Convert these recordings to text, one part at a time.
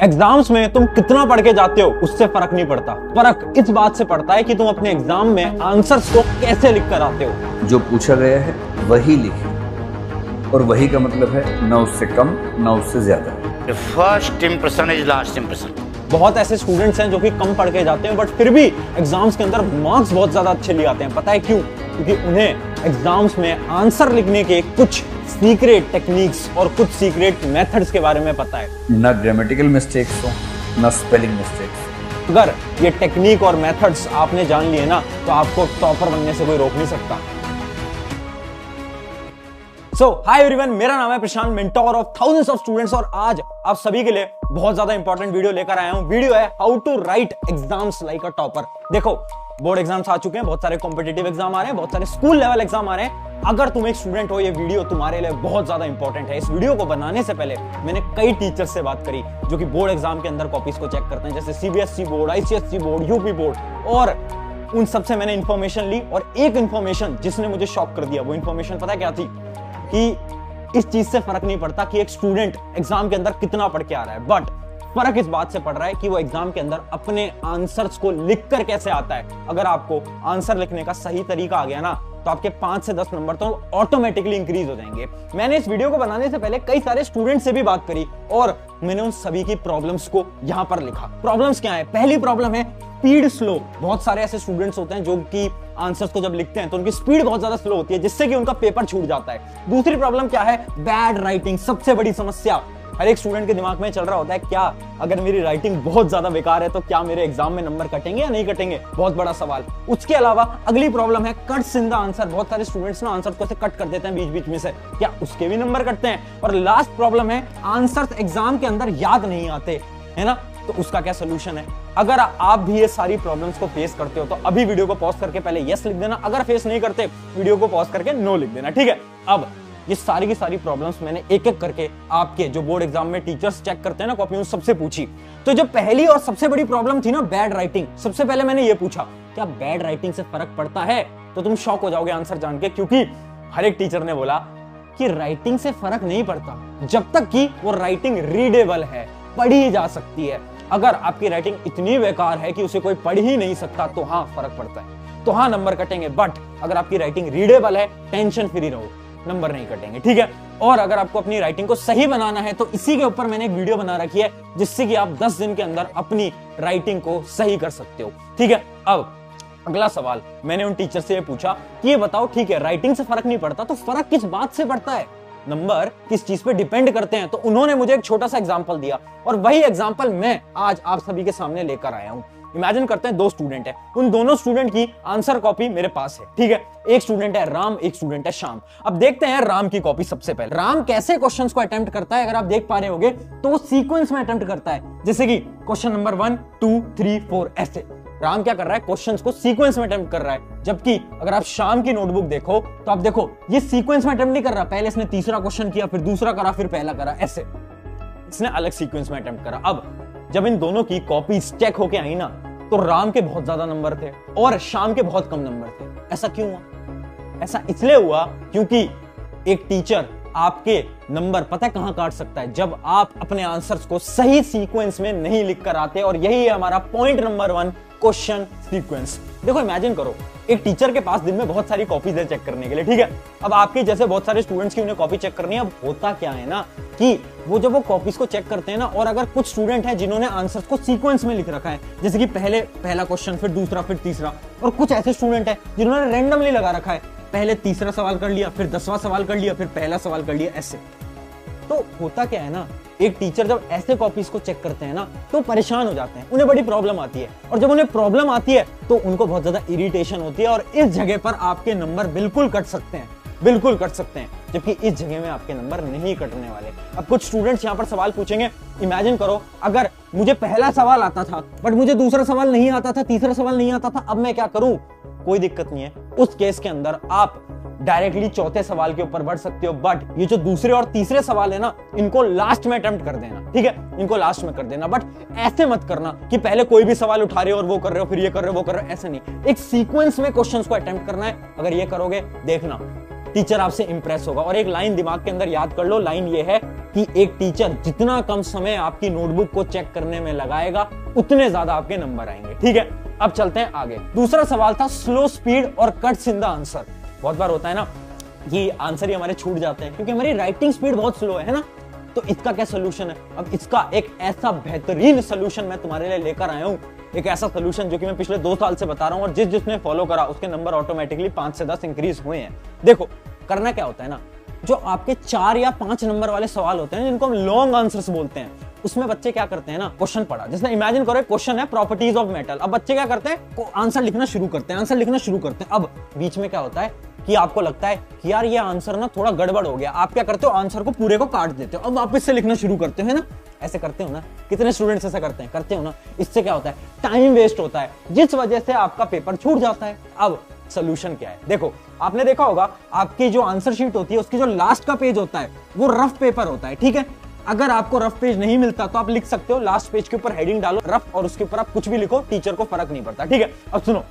Exams में तुम कितना पढ़ के जाते हो उससे फर्क नहीं पड़ता। फर्क इस बात से पड़ता है कि तुम अपने एग्जाम में आंसर्स को कैसे लिख कर आते हो। जो पूछा गया है वही लिखिए, और वही का मतलब है ना उससे कम ना उससे ज्यादा। The first impression is last impression. बहुत ऐसे स्टूडेंट्स हैं जो कि कम पढ़ के जाते हैं बट फिर भी एग्जाम्स के अंदर मार्क्स बहुत ज्यादा अच्छे ले आते हैं। पता है क्यों? क्योंकि उन्हें एग्जाम्स में आंसर लिखने के कुछ सीक्रेट टेक्निक्स और कुछ सीक्रेट मेथड्स के बारे में पता है। ना ग्रामेटिकल मिस्टेक्स हो ना स्पेलिंग मिस्टेक्स। अगर ये टेक्निक और मेथड्स आपने जान लिए ना तो आपको टॉपर बनने से कोई रोक नहीं सकता। हाय एवरीवन, मेरा नाम है Prashant, mentor of thousands of students, और आज आप सभी के लिए बहुत ज्यादा इंपॉर्टेंट वीडियो लेकर आया हूं। वीडियो है how to write exams like a topper. देखो, बोर्ड एग्जाम्स आ चुके हैं, बहुत सारे कॉम्पिटिटिव एग्जाम आ रहे हैं, बहुत सारे स्कूल लेवल एग्जाम आ रहे हैं। अगर तुम एक स्टूडेंट हो, ये वीडियो तुम्हारे लिए बहुत ज्यादा इंपॉर्टेंट है। इस वीडियो को बनाने से पहले मैंने कई टीचर्स से बात करी जो कि बोर्ड एग्जाम के अंदर कॉपीज को चेक करते हैं, जैसे CBSE board, ICSE board, UP board, और उन सबसे मैंने इंफॉर्मेशन ली। और एक इंफॉर्मेशन जिसने मुझे शॉक कर दिया, वो इंफॉर्मेशन पता क्या थी? कि इस चीज से फर्क नहीं पड़ता कि एक स्टूडेंट एग्जाम के अंदर कितना पढ़ के आ रहा है, बट फर्क इस बात से पड़ रहा है कि वो एग्जाम के अंदर अपने आंसर्स को लिखकर कैसे आता है। अगर आपको आंसर लिखने का सही तरीका आ गया ना तो आपके 5 से 10 नंबर तो ऑटोमेटिकली इंक्रीज हो जाएंगे। मैंने इस वीडियो को बनाने से पहले कई सारे स्टूडेंट से भी बात करी और मैंने उन सभी की प्रॉब्लम्स को यहां पर लिखा। प्रॉब्लम्स क्या है? पहली प्रॉब्लम है स्पीड स्लो। बहुत सारे ऐसे स्टूडेंट्स होते हैं जो कि आंसर्स को जब लिखते हैं तो उनकी स्पीड बहुत ज्यादा स्लो होती है, जिससे कि उनका पेपर छूट जाता है। दूसरी प्रॉब्लम क्या है? Bad writing. सबसे बड़ी समस्या हर एक स्टूडेंट के दिमाग में चल रहा होता है, क्या अगर मेरी राइटिंग बहुत ज्यादा बेकार है तो क्या मेरे एग्जाम में नंबर कटेंगे या नहीं कटेंगे? बहुत बड़ा सवाल। उसके अलावा अगली प्रॉब्लम है कट्स इन द आंसर। बहुत सारे स्टूडेंट्स ना आंसर को से कट कर देते हैं बीच बीच में से, क्या उसके भी नंबर कटते हैं? और लास्ट प्रॉब्लम है आंसर्स एग्जाम के अंदर याद नहीं आते, है ना? तो उसका क्या सोल्यूशन है? अगर आप भी ये सारी प्रॉब्लम्स को फेस करते हो तो अभी वीडियो को पॉज करके पहले यस लिख देना। अगर फेस नहीं करते, वीडियो को पॉज करके नो लिख देना, ठीक है? अब ये सारी की सारी प्रॉब्लम्स मैंने एक एक करके आपके जो बोर्ड एग्जाम में टीचर्स चेक करते हैं ना कॉपी, उन सबसे पूछी। तो जो पहली और सबसे बड़ी प्रॉब्लम थी ना, बैड राइटिंग, सबसे पहले मैंने ये पूछा, क्या बैड राइटिंग से फर्क पड़ता है? तो तुम शॉक हो जाओगे आंसर जान के, क्योंकि हर एक टीचर ने बोला कि राइटिंग से फर्क नहीं पड़ता जब तक कि वो राइटिंग रीडेबल है, पढ़ी जा सकती है। अगर आपकी राइटिंग इतनी बेकार है कि उसे कोई पढ़ ही नहीं सकता तो हाँ फर्क पड़ता है, तो हाँ नंबर कटेंगे। बट अगर आपकी राइटिंग रीडेबल है, टेंशन फ्री रहो, नंबर नहीं कटेंगे, ठीक है? और अगर आपको अपनी राइटिंग को सही बनाना है तो इसी के ऊपर मैंने एक वीडियो बना रखी है जिससे कि आप 10 दिन के अंदर अपनी राइटिंग को सही कर सकते हो, ठीक है? अब अगला सवाल मैंने उन टीचर से ये पूछा कि ये बताओ, ठीक है राइटिंग से फर्क नहीं पड़ता तो फर्क किस बात से पड़ता है? नंबर किस चीज पे डिपेंड करते हैं? तो उन्होंने मुझे एक छोटा सा एग्जांपल दिया और वही एग्जांपल मैं आज आप सभी के सामने लेकर आया हूं। इमेजिन करते हैं 2 स्टूडेंट हैं, उन दोनों स्टूडेंट की आंसर कॉपी मेरे पास है, ठीक है? एक स्टूडेंट है राम, एक स्टूडेंट है श्याम। अब देखते हैं राम की कॉपी। सबसे पहले राम कैसे क्वेश्चंस को अटेम्प्ट करता है, अगर आप देख पा रहे होगे तो वो सीक्वेंस में अटेम्प्ट करता है, जैसे कि क्वेश्चन नंबर 1 2 3 4 ऐसे। राम क्या कर रहा है? क्वेश्चंस को सीक्वेंस में अटेम्प्ट कर रहा है। जबकि अगर आप श्याम की नोटबुक देखो तो आप देखो ये सीक्वेंस में अटेम्प्ट नहीं कर रहा। पहले इसने तीसरा क्वेश्चन किया, फिर दूसरा करा, फिर पहला करा, ऐसे इसने अलग सीक्वेंस में अटेम्प्ट करा। अब जब इन दोनों की कॉपीज चेक होके आई ना तो राम के बहुत ज्यादा नंबर थे और श्याम के बहुत कम नंबर थे। ऐसा क्यों हुआ? ऐसा इसलिए हुआ क्योंकि एक टीचर आपके नंबर पता है कहां काट सकता है? जब आप अपने आंसर्स को सही सीक्वेंस में नहीं लिख कर आते। और यही है हमारा पॉइंट नंबर 1, क्वेश्चन सीक्वेंस। देखो इमेजिन करो, एक टीचर के पास दिन में बहुत सारी कॉपीज है चेक करने के लिए, ठीक है? अब आपके जैसे बहुत सारे स्टूडेंट्स की उन्हें कॉपी चेक करनी है। अब होता क्या है ना कि वो जब वो कॉपीज को चेक करते हैं ना, और अगर कुछ स्टूडेंट हैं जिन्होंने आंसर्स को सीक्वेंस में लिख रखा है, जैसे कि पहला क्वेश्चन, फिर दूसरा, फिर तीसरा, और कुछ ऐसे स्टूडेंट हैं जिन्होंने रैंडमली लगा रखा है, पहले तीसरा सवाल कर लिया, फिर 10वां सवाल कर लिया, फिर पहला सवाल कर लिया, ऐसे। तो होता क्या है ना, एक टीचर जब ऐसे कॉपीज को चेक करते हैं ना तो परेशान हो जाते हैं, उन्हें बड़ी प्रॉब्लम आती है। और जब उन्हें प्रॉब्लम आती है तो उनको बहुत ज्यादा इरिटेशन होती है और इस जगह पर आपके नंबर बिल्कुल कट सकते हैं, बिल्कुल कट सकते हैं, जबकि इस जगह में आपके नंबर नहीं कटने वाले। अब कुछ स्टूडेंट्स यहाँ पर सवाल पूछेंगे, इमेजिन करो अगर मुझे पहला सवाल आता था बट मुझे दूसरा सवाल नहीं आता था, तीसरा सवाल नहीं आता था, अब मैं क्या करूं? कोई दिक्कत नहीं है, उस केस के अंदर आप डायरेक्टली चौथे सवाल के ऊपर बढ़ सकते हो। बट ये जो दूसरे और तीसरे सवाल है ना, इनको लास्ट में अटेम्प्ट कर देना, ठीक है? इनको लास्ट में कर देना। बट ऐसे मत करना कि पहले कोई भी सवाल उठा रहे हो और वो कर रहे हो, फिर ये कर रहे हो, वो कर रहे हो, ऐसे नहीं। एक सीक्वेंस में क्वेश्चंस को अटेम्प्ट करना है। अगर ये करोगे, देखना टीचर आपसे इंप्रेस होगा। और एक लाइन दिमाग के अंदर याद कर लो, लाइन ये है कि एक टीचर जितना कम समय आपकी नोटबुक को चेक करने में लगाएगा उतने ज्यादा आपके नंबर आएंगे। ठीक है, अब चलते हैं आगे। दूसरा सवाल था स्लो स्पीड और कट्स इन द आंसर। बहुत बार होता है ना कि आंसर ही हमारे छूट जाते हैं क्योंकि हमारी राइटिंग स्पीड बहुत स्लो है ना। तो इसका क्या सोल्यूशन है? अब इसका एक ऐसा बेहतरीन सोल्यूशन मैं तुम्हारे लिए लेकर आया हूं, एक ऐसा सोल्यूशन जो कि मैं पिछले 2 साल से बता रहा हूं और जिसने फॉलो करा उसके नंबर ऑटोमेटिकली 5 से 10 इंक्रीज हुए हैं। देखो करना क्या होता है ना, जो आपके 4 या 5 नंबर वाले सवाल होते हैं जिनको हम लॉन्ग आंसर्स बोलते हैं, उसमें बच्चे क्या करते हैं ना, क्वेश्चन पढ़ा, जैसे इमेजिन करो क्वेश्चन है प्रॉपर्टीज ऑफ मेटल। अब बच्चे क्या करते हैं, आंसर लिखना शुरू करते हैं। अब बीच में क्या होता है कि आपको लगता है कि यार ये आंसर ना थोड़ा गड़बड़ हो गया, आप क्या करते हो, आंसर को पूरे को काट देते हो, अब वापस से लिखना शुरू करते हो, है ना। ऐसे करते हो ना, कितने स्टूडेंट्स ऐसा करते हो ना। इससे क्या होता है, टाइम वेस्ट होता है, जिस वजह से आपका पेपर छूट जाता है। अब सोल्यूशन क्या है? देखो आपने देखा होगा आपकी जो आंसर शीट होती है उसकी जो लास्ट का पेज होता है वो रफ पेपर होता है। ठीक है, अगर आपको रफ पेज नहीं मिलता तो आप लिख सकते हो लास्ट पेज के ऊपर हेडिंग डालो रफ और उसके ऊपर आप कुछ भी लिखो, टीचर को फर्क नहीं पड़ता। ठीक है, अब सुनो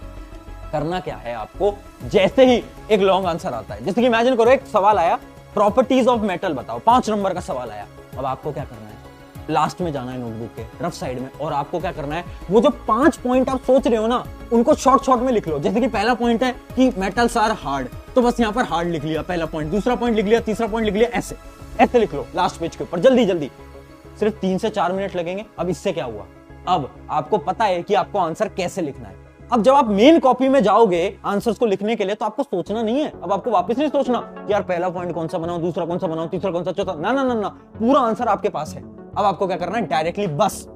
करना क्या है आपको, जैसे ही एक लॉन्ग आंसर आता है, जैसे कि इमेजिन करो एक सवाल आया प्रॉपर्टीज ऑफ मेटल बताओ, 5 नंबर का सवाल आया। अब आपको क्या करना है, लास्ट में जाना है नोटबुक के रफ साइड में और आपको क्या करना है, वो जो 5 पॉइंट आप सोच रहे हो ना उनको शॉर्ट में लिख लो। जैसे कि पहला पॉइंट है कि मेटल्स आर हार्ड, तो बस यहाँ पर हार्ड लिख लिया पहला पॉइंट, दूसरा पॉइंट लिख लिया, तीसरा पॉइंट लिख लिया, ऐसे लिख लो लास्ट पेज के ऊपर जल्दी। सिर्फ 3 से 4 मिनट लगेंगे। अब इससे क्या हुआ, अब आपको पता है कि आपको आंसर कैसे लिखना है। अब जब आप मेन कॉपी में जाओगे आंसर्स को लिखने के लिए तो आपको सोचना नहीं है, अब आपको वापस नहीं सोचना कि यार पहला पॉइंट कौन सा बनाऊं, दूसरा कौन सा बनाऊं, तीसरा कौन सा, चौथा, ना, पूरा आंसर आपके पास है। अब आपको क्या करना है, डायरेक्टली बस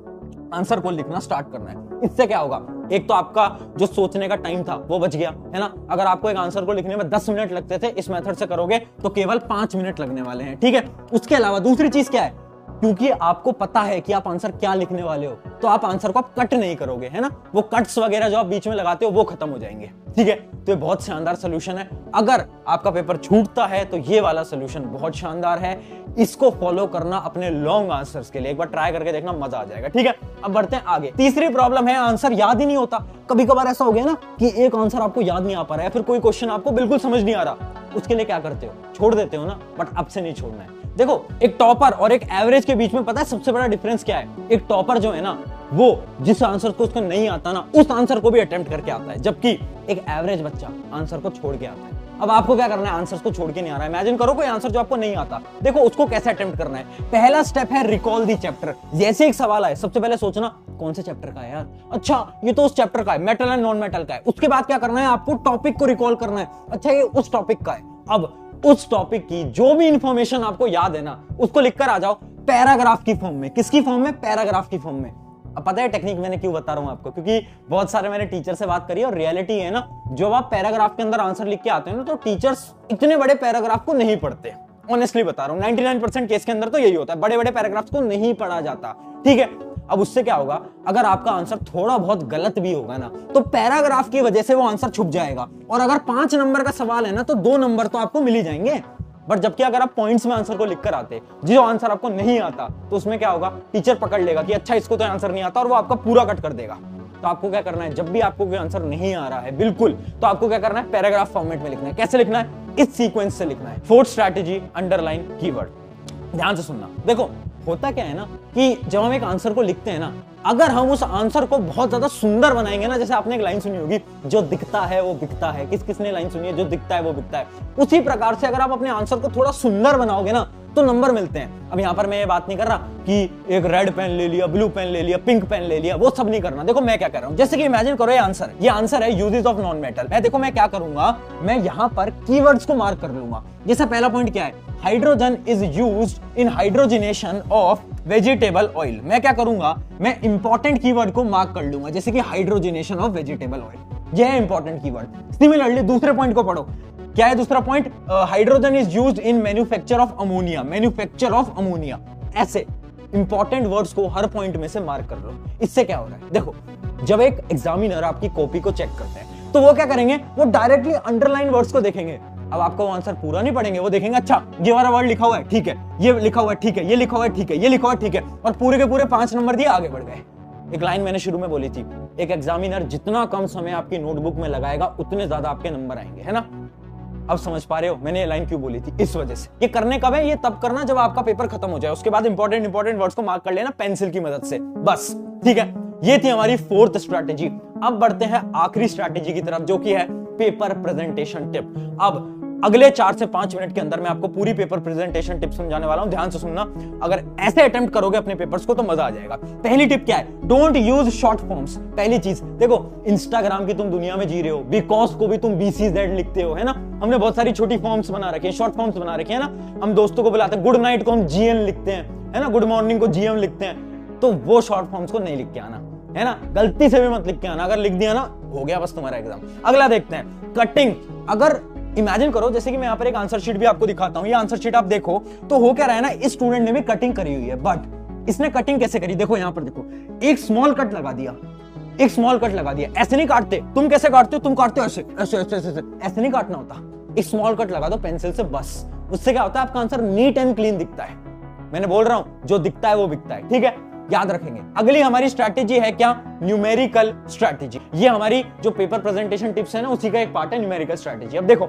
आंसर को लिखना स्टार्ट करना है। इससे क्या होगा, एक तो आपका जो सोचने का टाइम था वो बच गया, है ना। अगर आपको एक आंसर को लिखने में 10 मिनट लगते थे, इस मेथड से करोगे तो केवल 5 मिनट लगने वाले हैं। ठीक है, उसके अलावा दूसरी चीज क्या है, क्योंकि आपको पता है कि आप आंसर क्या लिखने वाले हो तो आप आंसर को आप कट नहीं करोगे, है ना। वो कट्स वगैरह जो आप बीच में लगाते हो वो खत्म हो जाएंगे। ठीक है, तो ये बहुत शानदार सोल्यूशन है। अगर आपका पेपर छूटता है तो ये वाला सोल्यूशन बहुत शानदार है, इसको फॉलो करना अपने लॉन्ग आंसर्स के लिए, एक बार ट्राई करके देखना, मजा आ जाएगा। ठीक है, अब बढ़ते हैं आगे। तीसरी प्रॉब्लम है आंसर याद ही नहीं होता। कभी कभार ऐसा हो गया ना कि एक आंसर आपको याद नहीं आ पा रहा है, फिर कोई क्वेश्चन आपको बिल्कुल समझ नहीं आ रहा, उसके लिए क्या करते हो, छोड़ देते हो ना। बट अब से नहीं छोड़ना है। देखो एक टॉपर और एक एवरेज के बीच में पता है सबसे बड़ा डिफरेंस क्या है, एक टॉपर जो है ना वो जिस आंसर को उसको नहीं आता ना उस आंसर को भी अटेम्प्ट करके आता है, जबकि एक एवरेज बच्चा आंसर को छोड़ के आता है। अब आपको क्या करना है, आंसर्स को छोड़ के नहीं आ रहा है, इमेजिन करो कोई आंसर जो आपको नहीं आता, देखो उसको कैसे अटेम्प्ट करना है। पहला स्टेप है रिकॉल दी चैप्टर। जैसे एक सवाल आए सबसे पहले सोचना कौन से चैप्टर का है यार, अच्छा ये तो उस चैप्टर का है, मेटल एंड नॉन मेटल का है। उसके बाद क्या करना है, आपको टॉपिक को रिकॉल करना है, अच्छा ये उस टॉपिक का है। अब उस टॉपिक की जो भी इंफॉर्मेशन आपको याद है ना उसको लिखकर आ जाओ पैराग्राफ की फॉर्म में। किसकी फॉर्म में, पैराग्राफ की फॉर्म में। अब पता है टेक्निक मैंने क्यों बता रहा हूं आपको, क्योंकि बहुत सारे मैंने टीचर से बात करी और रियलिटी है ना, जब आप पैराग्राफ के अंदर आंसर लिख के आते हैं ना तो टीचर्स इतने बड़े पैराग्राफ को नहीं पढ़ते। ऑनेस्टली बता रहा हूं, 99% केस के अंदर तो यही होता है, बड़े बड़े पैराग्राफ्स को नहीं पढ़ा जाता। ठीक है, अब उससे क्या होगा, अगर आपका आंसर थोड़ा बहुत गलत भी होगा ना तो पैराग्राफ की वजह से वो आंसर छुप जाएगा, और अगर 5 नंबर का सवाल है ना तो 2 नंबर तो आपको मिल ही जाएंगे। बट जबकि अगर आप पॉइंट्स में आंसर को लिखकर आते, जो आंसर आपको नहीं आता, तो उसमें क्या होगा, टीचर पकड़ लेगा कि अच्छा इसको तो आंसर नहीं आता और वो आपका पूरा कट कर देगा। तो आपको क्या करना है, जब भी आपको कोई आंसर नहीं आ रहा है बिल्कुल, तो आपको क्या करना है, पैराग्राफ फॉर्मेट में लिखना है। कैसे लिखना है, इस सीक्वेंस से लिखना है। 4th strategy, underline keyword. ध्यान से सुनना। देखो होता क्या है ना कि जब हम एक आंसर को लिखते हैं ना, अगर हम उस आंसर को बहुत ज्यादा सुंदर बनाएंगे ना, जैसे आपने एक लाइन सुनी होगी, जो दिखता है वो बिकता है। किसने लाइन सुनी है, जो दिखता है वो बिकता है। उसी प्रकार से अगर आप अपने आंसर को थोड़ा सुंदर बनाओगे ना तो नंबर मिलते हैं। अब यहाँ पर मैं ये बात नहीं कर रहा कि एक रेड पेन ले लिया, ब्लू पेन ले लिया, पिंक पेन ले लिया, वो सब नहीं करना। देखो मैं क्या कर रहा हूँ, जैसे कि इमेजिन करो ये आंसर है यूजेस ऑफ नॉन मेटल। देखो मैं क्या करूंगा, मैं यहाँ पर कीवर्ड्स को मार्क कर लूंगा। जैसा पहला पॉइंट क्या है, hydrogen is used in hydrogenation of vegetable oil. मैं क्या करूंगा, मैं इंपॉर्टेंट कीवर्ड को मार्क कर लूंगा, जैसे कि हाइड्रोजिनेशन ऑफ वेजिटेबल ऑयल, यह है इंपॉर्टेंट कीवर्ड। सिमिलरली दूसरे पॉइंट को पढ़ो, क्या है दूसरा point, hydrogen is used in manufacture of ammonia, manufacture of ammonia. ऐसे इंपॉर्टेंट वर्ड्स को हर पॉइंट में से मार्क कर लो। इससे क्या हो रहा है, देखो जब एक एग्जामिनर आपकी कॉपी को चेक करते हैं तो वो क्या करेंगे, वो डायरेक्टली अंडरलाइन वर्ड्स को देखेंगे। अब आपका वो आंसर पूरा नहीं पढ़ेंगे, वो देखेंगे अच्छा ये वाला वर्ड लिखा हुआ है, ठीक है, ये लिखा हुआ है, ठीक है, ये लिखा हुआ है, ठीक है, ये लिखा हुआ है, ठीक है, और पूरे के पूरे 5 नंबर दिए, आगे बढ़ गए। एक लाइन मैंने शुरू में बोली थी, एक एग्जामिनर जितना कम समय आपकी नोटबुक में लगाएगा उतने ज्यादा आपके नंबर आएंगे, है ना। अब समझ पा रहे हो मैंने ये लाइन क्यों बोली थी, इस वजह से। ये करने कब है? ये तब करना जब आपका पेपर खत्म हो जाए, उसके बाद इंपॉर्टेंट वर्ड्स को मार्क कर लेना पेंसिल की मदद से, बस। ठीक है, ये थी हमारी फोर्थ स्ट्रैटेजी। अब बढ़ते हैं आखिरी स्ट्रैटेजी की तरफ, जो कि है पेपर प्रेजेंटेशन टिप। अब अगले 4 से 5 मिनट के अंदर मैं आपको पूरी पेपर प्रेजेंटेशन टिप समझाने वाला हूं, ध्यान से सुनना। अगर ऐसे अटेम्प्ट करोगे अपने पेपर्स को तो मजा आ जाएगा। पहली टिप क्या है? Don't use short forms. पहली चीज देखो, इंस्टाग्राम की तुम दुनिया में जी रहे हो, बिकॉज को भी तुम BCZ लिखते हो, है ना। हमने बहुत सारी छोटी फॉर्म्स बना रखी है, शॉर्ट फॉर्म्स बना रखी है ना। हम दोस्तों को बुलाते हैं, गुड नाइट को हम GN लिखते हैं, है ना, गुड मॉर्निंग को GM लिखते हैं। तो वो शॉर्ट फॉर्म्स को नहीं लिख के आना, है ना, गलती से भी मत लिख के आना। अगर लिख दिया ना, हो गया बस तुम्हारा एग्जाम। अगला देखते हैं कटिंग। अगर इमेजिन करो, जैसे कि मैं यहाँ पर एक आंसर शीट भी आपको दिखाता हूँ, ये आंसर शीट आप देखो तो हो क्या रहा है ना, इस स्टूडेंट ने भी कटिंग करी हुई है, बट इसने कटिंग कैसे करी? देखो यहाँ पर देखो, एक स्मॉल कट लगा दिया, एक स्मॉल कट लगा दिया। ऐसे नहीं काटते, तुम कैसे काटते हो? तुम काटते हो ऐसे ऐसे ऐसे ऐसे, ऐसे नहीं काटना होता। एक स्मॉल कट लगा दो पेंसिल से, बस। उससे क्या होता है? आपका आंसर नीट एंड क्लीन दिखता है। मैंने बोल रहा हूं, जो दिखता है वो बिकता है, ठीक है, याद रखेंगे। अगली हमारी स्ट्रैटेजी है क्या? Numerical strategy. ये हमारी जो पेपर प्रेजेंटेशन टिप्स है ना, उसी का एक पार्ट है न्यूमेरिकल स्ट्रैटेजी। अब देखो,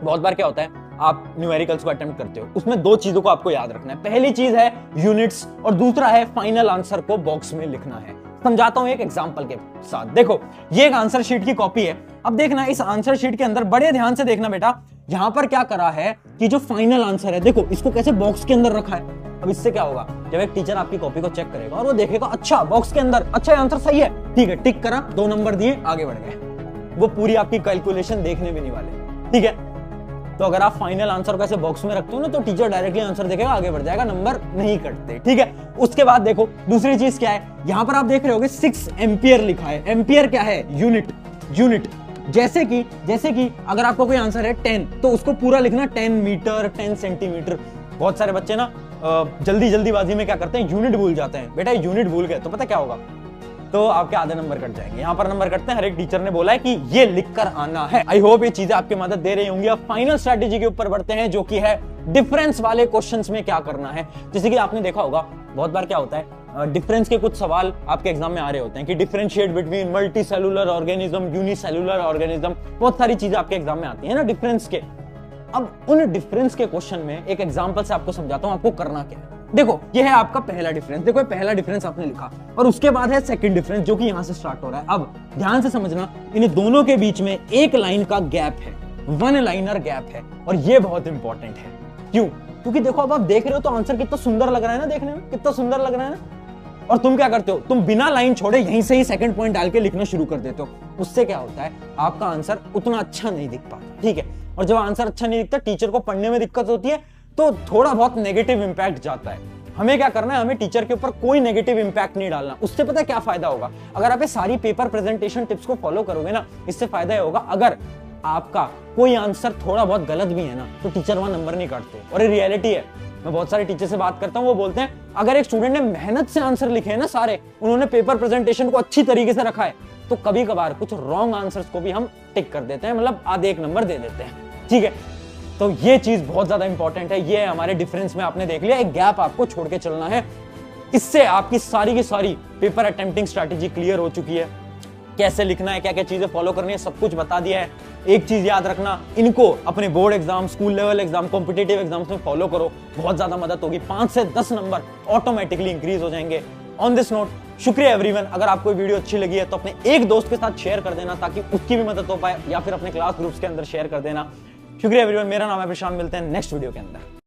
बहुत बार क्या होता है, आप न्यूमेरिकल्स को अटेम्प्ट करते हो, उसमें 2 चीजों को आपको याद रखना है। पहली चीज है यूनिट्स और दूसरा है फाइनल आंसर को बॉक्स में लिखना है। समझाता हूं एक एग्जांपल के साथ। देखो, ये एक आंसर शीट की कॉपी है। अब देखना, इस आंसर शीट के अंदर बड़े ध्यान से देखना बेटा, यहां पर क्या करा है कि जो फाइनल आंसर है, देखो इसको कैसे बॉक्स के अंदर रखा है। अब इससे क्या होगा, जब एक टीचर आपकी कॉपी को चेक करेगा और वो देखेगा अच्छा बॉक्स के अंदर, अच्छा आंसर सही है, ठीक है, टिक करा, 2 नंबर दिए, आगे बढ़ गए। वो पूरी आपकी कैलकुलेशन देखने भी नहीं वाले, ठीक है। तो अगर आप फाइनल आंसर को ऐसे बॉक्स में रखते हो ना, तो टीचर डायरेक्टली आंसर देखेगा, आगे बढ़ जाएगा, नंबर नहीं कटते, ठीक है। उसके बाद देखो दूसरी चीज क्या है, यहां पर आप देख रहे होगे 6 एम्पियर लिखा है। एम्पियर क्या है? Unit, unit. जैसे कि अगर आपको कोई आंसर है 10, तो उसको पूरा लिखना 10 मीटर, 10 सेंटीमीटर। बहुत सारे बच्चे ना जल्दीबाजी में क्या करते हैं, यूनिट भूल जाते हैं। बेटा यूनिट भूल गए तो पता क्या होगा, तो आपके आधे नंबर कट जाएंगे। यहां पर नंबर कटते हैं, हर एक टीचर ने बोला है कि ये लिखकर आना है। आई होप ये चीजें आपकी मदद दे रही होंगी। अब फाइनल स्ट्रैटेजी के ऊपर बढ़ते हैं, जो कि है डिफरेंस वाले क्वेश्चंस में क्या करना है। जैसे कि आपने देखा होगा, बहुत बार क्या होता है, डिफरेंस के कुछ सवाल आपके एग्जाम में आ रहे होते हैं कि differentiate between multi cellular organism, unicellular organism, बहुत सारी चीजें आपके एग्जाम में आती है ना डिफरेंस के। अब उन डिफरेंस के क्वेश्चन में एक एग्जांपल से आपको समझाता हूं आपको करना क्या है। देखो, ये है आपका पहला डिफरेंस। देखो, ये पहला डिफरेंस आपने लिखा और उसके बाद है सेकंड डिफरेंस, जो कि यहां से स्टार्ट हो रहा है। अब ध्यान से समझना, इन दोनों के बीच में एक लाइन का गैप है, 1 लाइनर गैप है, और ये बहुत इंपॉर्टेंट है। क्यों? क्योंकि देखो, अब आप देख रहे हो तो आंसर कितना सुंदर लग रहा है ना, देखने में कितना सुंदर लग रहा है ना। और तुम क्या करते हो, तुम बिना लाइन छोड़े यहीं से ही सेकंड पॉइंट डाल के लिखना शुरू कर देते हो। उससे क्या होता है, आपका आंसर उतना अच्छा नहीं दिख पाता, ठीक है। और जब आंसर अच्छा नहीं दिखता, टीचर को पढ़ने में दिक्कत होती है, तो थोड़ा बहुत नेगेटिव इंपैक्ट जाता है। हमें क्या करना है, हमें टीचर के ऊपर कोई नेगेटिव इंपैक्ट नहीं डालना। उससे पता है क्या फायदा होगा, अगर आप ये सारी पेपर प्रेजेंटेशन टिप्स को फॉलो करोगे ना, इससे फायदा ये होगा, अगर आपका कोई आंसर थोड़ा बहुत गलत भी है ना, तो टीचर वहां नंबर नहीं काटते। और ये रियलिटी है, मैं बहुत सारे टीचर से बात करता हूं, वो बोलते हैं अगर एक स्टूडेंट ने मेहनत से आंसर लिखे हैं ना सारे, उन्होंने पेपर प्रेजेंटेशन को अच्छी तरीके से रखा है, तो कभी कभार कुछ रॉन्ग आंसर्स को भी हम टिक कर देते हैं, मतलब आधे 1 नंबर दे देते हैं, ठीक है। तो ये चीज बहुत ज्यादा इंपॉर्टेंट है। ये हमारे डिफरेंस में आपने देख लिया, एक गैप आपको छोड़ के चलना है। इससे आपकी सारी की सारी पेपर अटेम्प्टिंग स्ट्रैटेजी क्लियर हो चुकी है। कैसे लिखना है, क्या क्या चीजें फॉलो करनी है, सब कुछ बता दिया है। एक चीज याद रखना, इनको अपने board exam, school level exam, competitive exams में फॉलो करो, बहुत ज्यादा मदद होगी। 5 से 10 नंबर ऑटोमेटिकली इंक्रीज हो जाएंगे। ऑन दिस नोट, शुक्रिया एवरीवन। अगर आपको वीडियो अच्छी लगी है तो अपने एक दोस्त के साथ शेयर कर देना, ताकि उसकी भी मदद हो पाए, या फिर अपने क्लास ग्रुप्स के अंदर शेयर कर देना। शुक्रिया एवरीवन, मेरा नाम है प्रशांत, मिलते हैं नेक्स्ट वीडियो के अंदर।